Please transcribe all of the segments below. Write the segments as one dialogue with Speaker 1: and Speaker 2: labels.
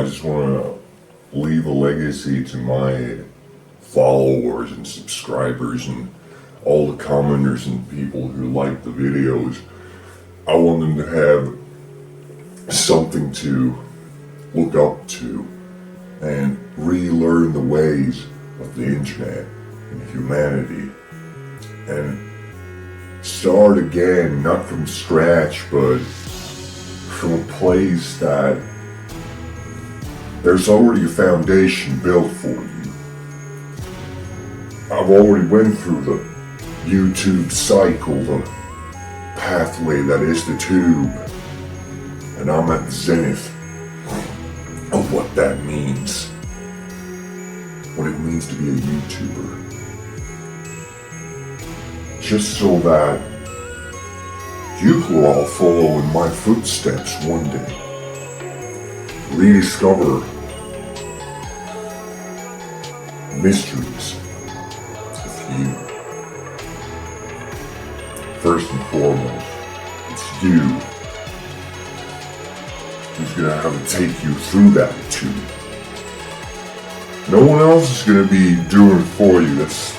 Speaker 1: I just want to leave a legacy to my followers and subscribers and all the commenters and people who like the videos. I want them to have something to look up to and relearn the ways of the internet and humanity and start again, not from scratch, but from a place that there's already a foundation built for you. I've already went through the YouTube cycle, the pathway that is the tube, and I'm at the zenith of what that means. What it means to be a YouTuber. Just so that you will all follow in my footsteps one day. Rediscover mysteries of you. First and foremost, it's you who's gonna have to take you through that tube. No one else is gonna be doing it for you. That's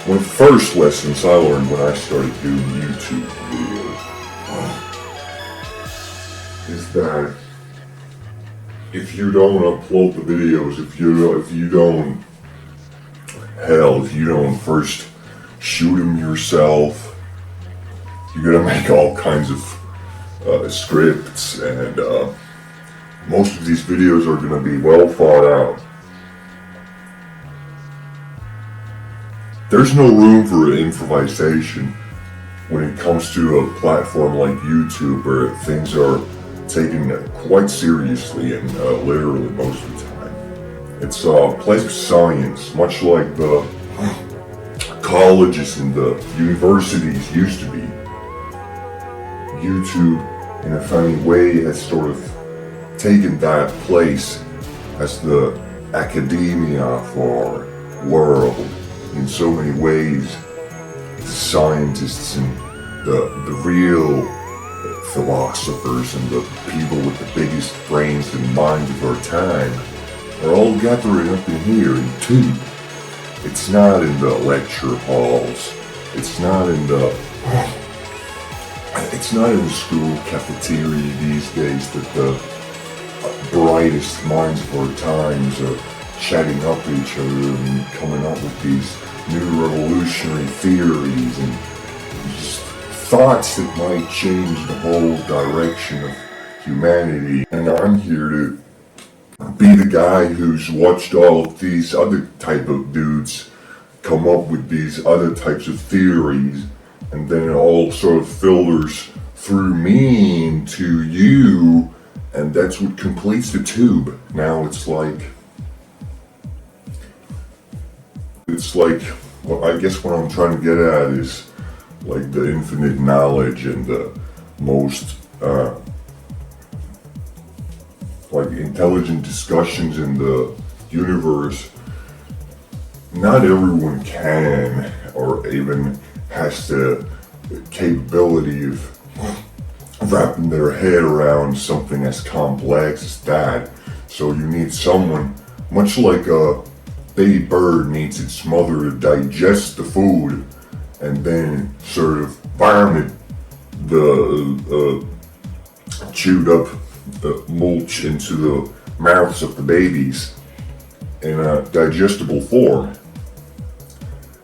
Speaker 1: one of the first lessons I learned when I started doing YouTube videos. Is that if you don't upload the videos, if you don't first shoot them yourself, you're gonna make all kinds of scripts, and most of these videos are gonna be well thought out. There's no room for improvisation when it comes to a platform like YouTube, where things are taken quite seriously and literally most of the time. It's a place of science, much like the colleges and the universities used to be. YouTube, in a funny way, has sort of taken that place as the academia for our world. In so many ways, the scientists and the real philosophers and the people with the biggest brains and minds of our time are all gathering up in here in tube. It's not in the lecture halls. It's not in the school cafeteria these days that the brightest minds of our times are chatting up to each other and coming up with these new revolutionary theories and just thoughts that might change the whole direction of humanity. And I'm here to be the guy who's watched all of these other type of dudes come up with these other types of theories, and then it all sort of filters through me into you, and that's what completes the tube. Now it's like, well, I guess what I'm trying to get at is like the infinite knowledge and the most like intelligent discussions in the universe. Not everyone can or even has the capability of wrapping their head around something as complex as that. So you need someone, much like a baby bird needs its mother to digest the food and then sort of vomit the chewed up mulch into the mouths of the babies in a digestible form.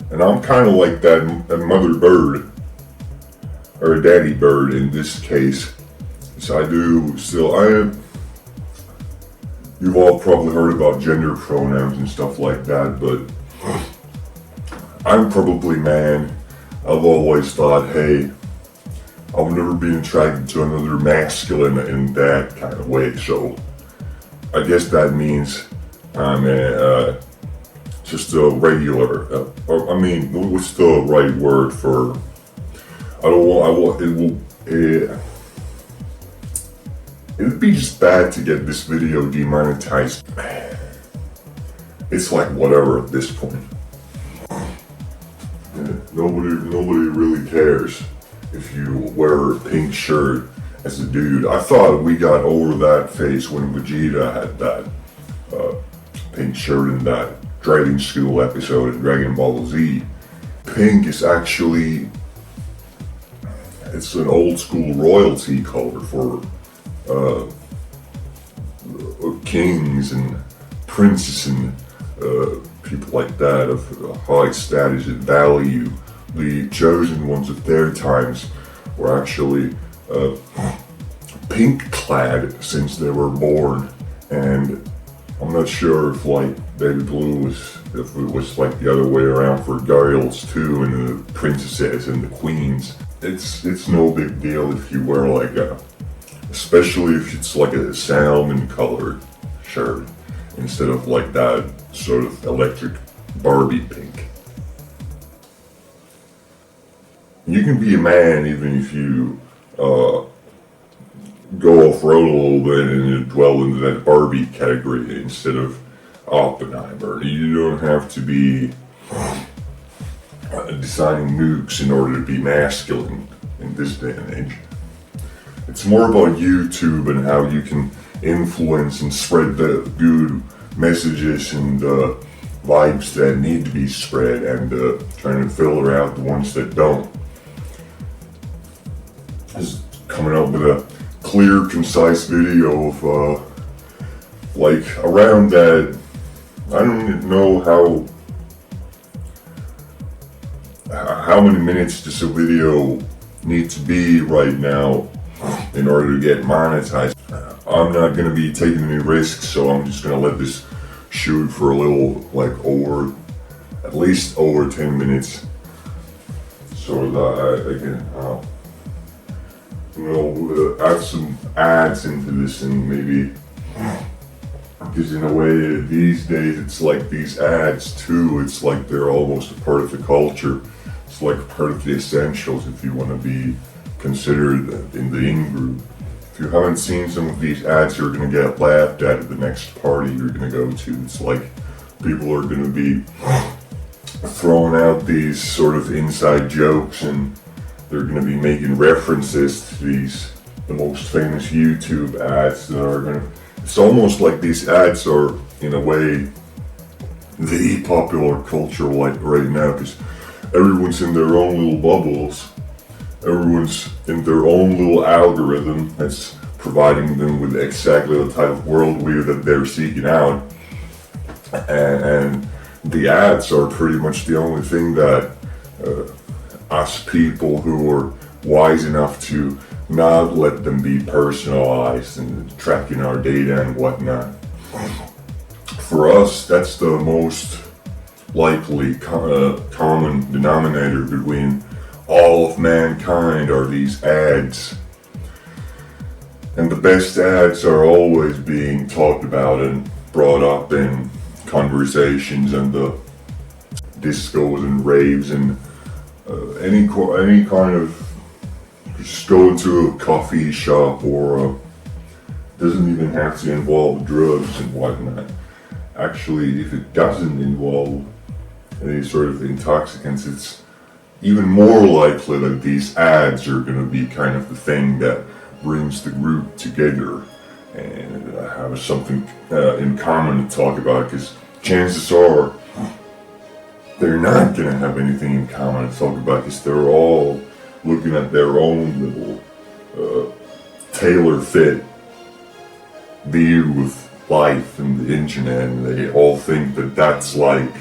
Speaker 1: And I'm kind of like that mother bird, or a daddy bird in this case. So you've all probably heard about gender pronouns and stuff like that, but I'm probably man. I've always thought, hey, I've never been attracted to another masculine in that kind of way, so I guess that means I'm just a regular, what's the right word for, it'd be just bad to get this video demonetized. It's like whatever at this point. Nobody really cares if you wear a pink shirt as a dude. I thought we got over that phase when Vegeta had that shirt in that driving school episode in Dragon Ball Z. Pink is actually, it's an old school royalty color for kings and princes and people like that of high status and value. The chosen ones of their times were actually pink clad since they were born, and I'm not sure if like baby blue was, if it was like the other way around for girls too, and the princesses and the queens. It's no big deal if you wear like a, especially if it's like a salmon colored shirt instead of like that sort of electric Barbie pink. You can be a man even if you go off-road a little bit and dwell into that Barbie category instead of Oppenheimer. You don't have to be designing nukes in order to be masculine in this day and age. It's more about YouTube and how you can influence and spread the good messages and vibes that need to be spread, and trying to filter out the ones that don't. Just coming up with a clear, concise video of like around that. I don't even know how many minutes does a video need to be right now in order to get monetized. I'm not going to be taking any risks, so I'm just going to let this shoot for a little, like at least over 10 minutes, so that I can add some ads into this, and maybe, because in a way these days it's like these ads too, it's like they're almost a part of the culture. It's like a part of the essentials if you want to be considered in the in-group. If you haven't seen some of these ads, you're going to get laughed at the next party you're going to go to. It's like people are going to be throwing out these sort of inside jokes, and they're going to be making references to the most famous YouTube ads that are going to, it's almost like these ads are, in a way, the popular culture like right now, because everyone's in their own little bubbles. Everyone's in their own little algorithm that's providing them with exactly the type of worldview that they're seeking out. And the ads are pretty much the only thing that us people who are wise enough to not let them be personalized and tracking our data and whatnot. For us, that's the most likely common denominator between all of mankind are these ads. And the best ads are always being talked about and brought up in conversations and the discos and raves and any kind of, just go into a coffee shop, or doesn't even have to involve drugs and whatnot. Actually, if it doesn't involve any sort of intoxicants, it's even more likely that these ads are going to be kind of the thing that brings the group together and have something in common to talk about, because chances are they're not going to have anything in common to talk about, because they're all looking at their own little tailor-fit view of life and the internet, and they all think that that's like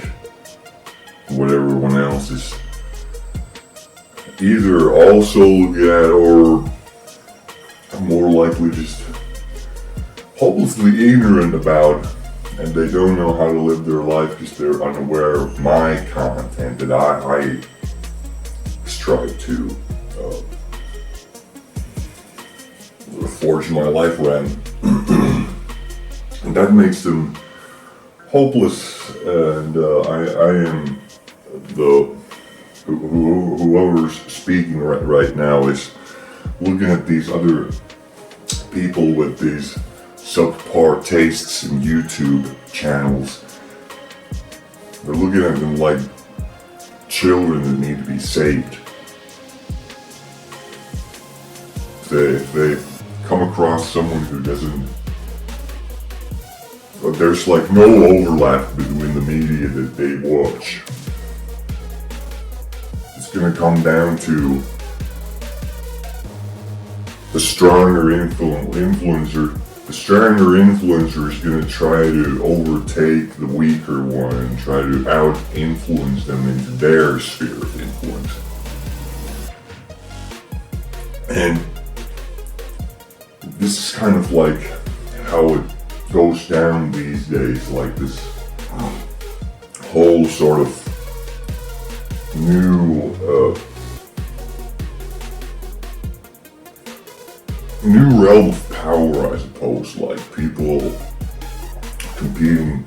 Speaker 1: what everyone else is either also looking at, or more likely just hopelessly ignorant about, and they don't know how to live their life because they're unaware of my content that I strive to forge my life around. And that makes them hopeless, and I am the whoever's speaking right now is looking at these other people with these subpar tastes in YouTube channels. They're looking at them like children that need to be saved. If they come across someone who doesn't But there's like no overlap between the media that they watch. It's gonna come down to the stronger influencer. The stronger influencer is gonna try to overtake the weaker one and try to out-influence them into their sphere of influence. And this is kind of like how it goes down these days, like this whole sort of new realm of power, I suppose, like people competing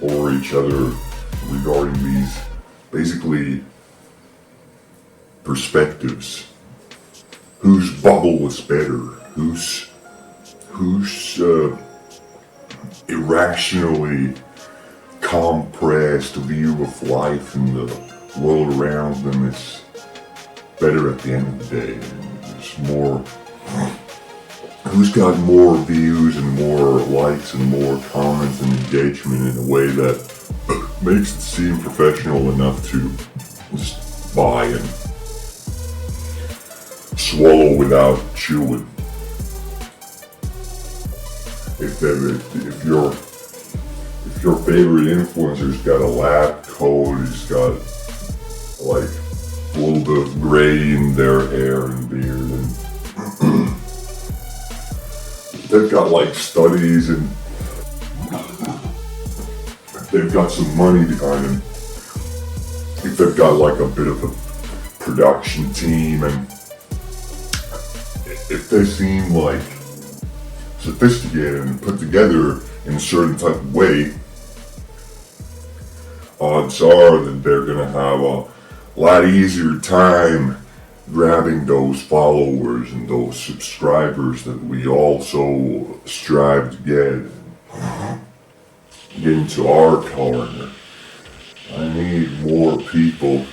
Speaker 1: over each other regarding these basically perspectives. Whose bubble was better? Whose irrationally compressed view of life and the world around them is better at the end of the day? There's more. Who's got more views and more likes and more comments and engagement in a way that makes it seem professional enough to just buy and swallow without chewing? If your favorite influencer's got a lab coat, he's got like a little bit of gray in their hair and beard, and they've got like studies and they've got some money behind them, if they've got like a bit of a production team, and if they seem like sophisticated and put together in a certain type of way, odds are that they're gonna have a lot easier time grabbing those followers and those subscribers that we all so strive to get into our corner. I need more people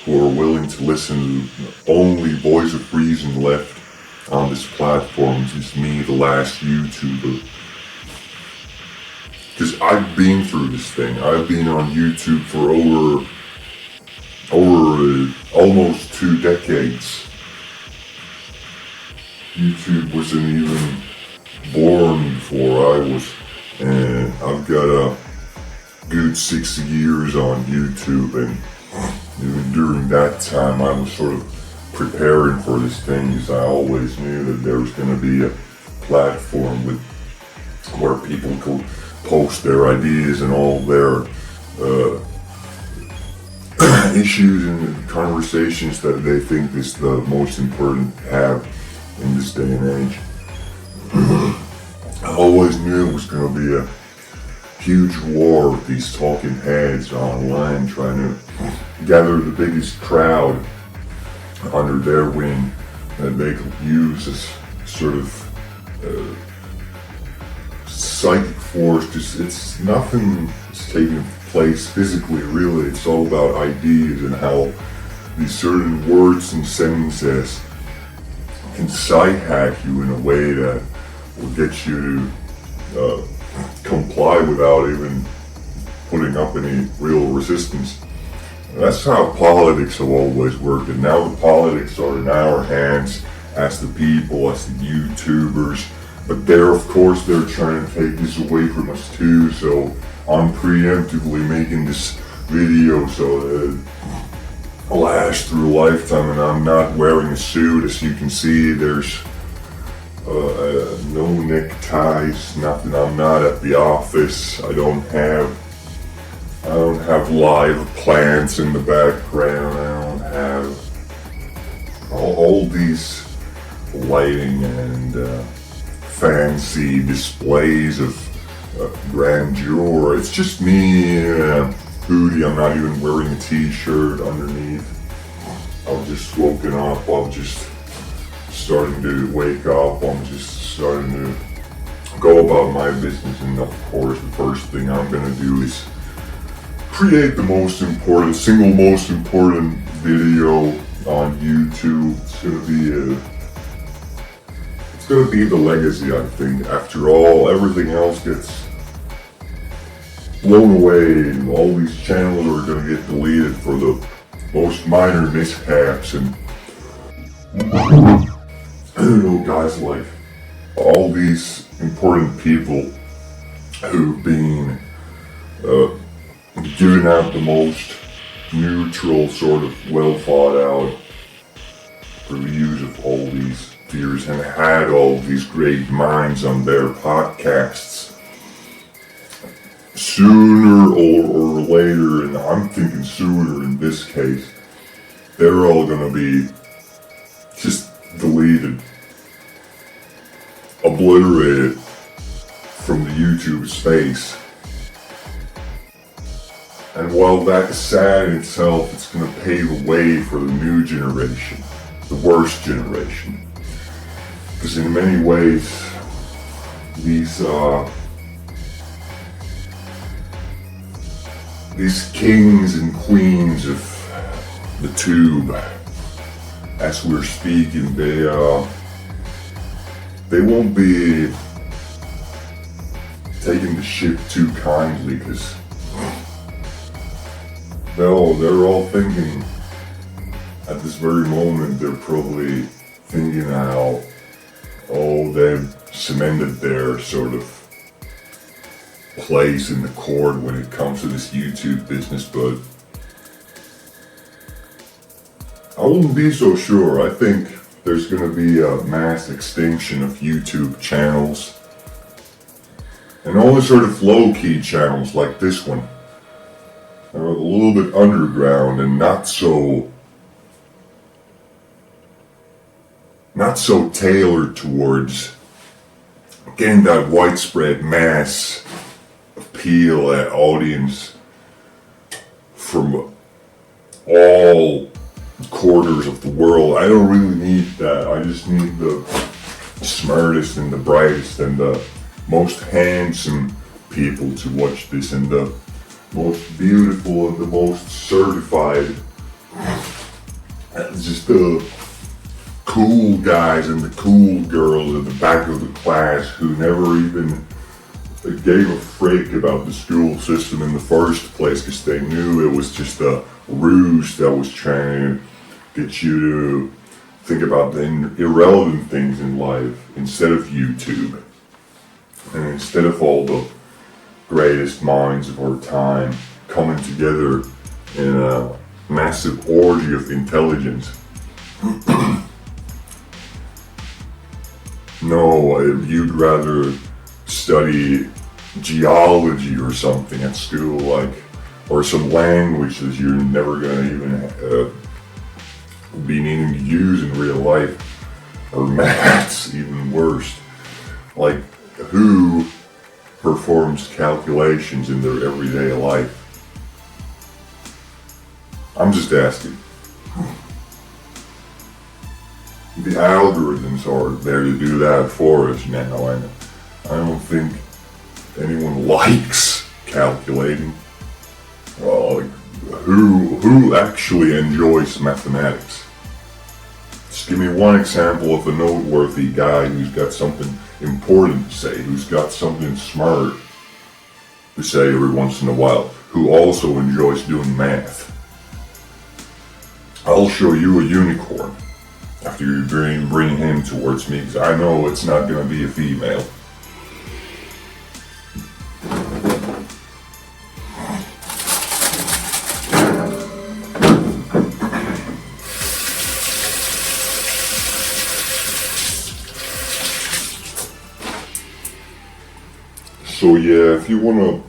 Speaker 1: who are willing to listen to the only voice of reason left on this platform, just me, the last YouTuber. Because I've been through this thing. I've been on YouTube for over almost 2 decades. YouTube wasn't even born before I was, and I've got a good 6 years on YouTube, and even during that time I was sort of preparing for this thing, because I always knew that there was going to be a platform where people could post their ideas and all their issues and conversations that they think is the most important to have in this day and age. I always knew it was going to be a huge war with these talking heads online trying to gather the biggest crowd under their wing that they could use as sort of psychic force. Just it's nothing is taking place physically, really. It's all about ideas and how these certain words and sentences can sight hack you in a way that will get you to comply without even putting up any real resistance. That's how politics have always worked, and now the politics are in our hands as the people, as the YouTubers. But they're trying to take this away from us too, so I'm preemptively making this video so that it lasts through a lifetime, and I'm not wearing a suit. As you can see, there's no neckties, nothing. I'm not at the office. I don't have live plants in the background. I don't have all these lighting and fancy displays of grandeur. It's just me in a hoodie. I'm not even wearing a t-shirt underneath. I've just woken up. I'm just starting to wake up. I'm just starting to go about my business, and of course the first thing I'm gonna do is create the single most important video on YouTube. It's gonna be the legacy, I think. After all, everything else gets blown away, and all these channels are going to get deleted for the most minor mishaps. And guys, like all these important people who've been giving out the most neutral, sort of well thought out reviews of all these theories and had all these great minds on their podcasts. Sooner or later, and I'm thinking sooner in this case, they're all gonna be just deleted, obliterated from the YouTube space. And while that's sad in itself, it's going to pave the way for the new generation, the worst generation. Because in many ways, these kings and queens of the tube, as we're speaking, they won't be taking the shit too kindly, because they're all thinking at this very moment, they're probably thinking how, they've cemented their sort of place in the court when it comes to this YouTube business, but I wouldn't be so sure. I think there's going to be a mass extinction of YouTube channels, and only sort of low-key channels like this one are a little bit underground and not so tailored towards getting that widespread mass appeal at audience from all quarters of the world. I don't really need that. I just need the smartest and the brightest and the most handsome people to watch this, and the most beautiful and the most certified. Just the cool guys and the cool girls at the back of the class who never even gave a frick about the school system in the first place, because they knew it was just a ruse that was trying to get you to think about the irrelevant things in life instead of YouTube, and instead of all the greatest minds of our time coming together in a massive orgy of intelligence. No, you'd rather study geology or something at school, like, or some language that you're never gonna even be needing to use in real life, or maths, even worse. Like, who performs calculations in their everyday life? I'm just asking. The algorithms are there to do that for us now, and I don't think anyone likes calculating. Who actually enjoys mathematics? Just give me one example of a noteworthy guy who's got something important to say, who's got something smart to say every once in a while, who also enjoys doing math. I'll show you a unicorn after you bring him towards me, because I know it's not going to be a female. So yeah, if you want to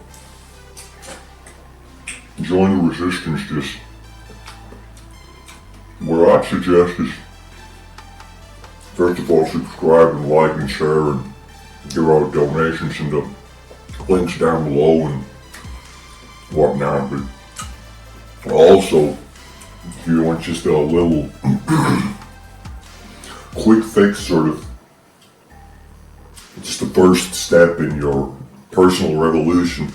Speaker 1: join the resistance, just what I suggest is, first of all, subscribe and like and share and give out donations in the links down below and whatnot. But also, if you want just a little quick fix, sort of just the first step in your personal revolution,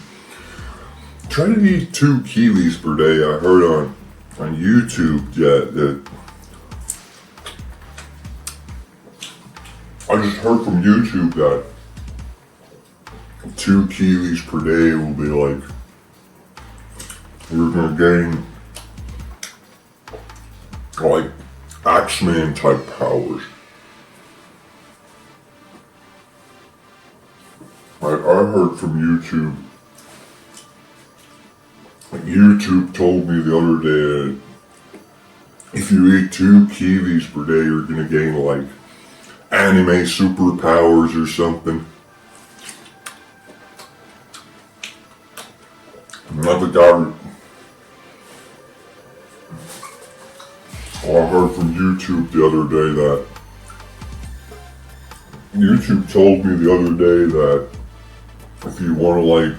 Speaker 1: try to eat 2 kiwis per day. I heard on YouTube that I just heard from YouTube that 2 kiwis per day will be like you're gonna gain like Axeman type powers. I heard from YouTube. YouTube told me the other day that if you eat 2 kiwis per day, you're gonna gain like anime superpowers or something. Another guy, I heard from YouTube the other day that YouTube told me the other day that if you want to like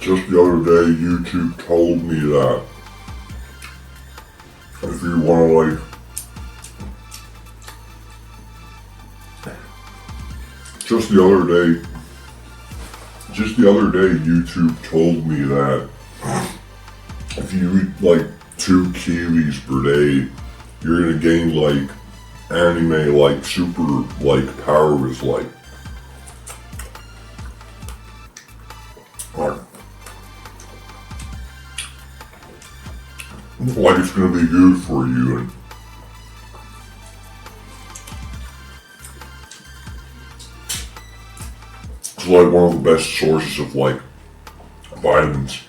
Speaker 1: just the other day YouTube told me that if you want to like just the other day YouTube told me that if you eat like 2 kiwis per day, you're gonna gain like anime like super like powers like it's gonna be good for you, and it's like one of the best sources of like vitamins.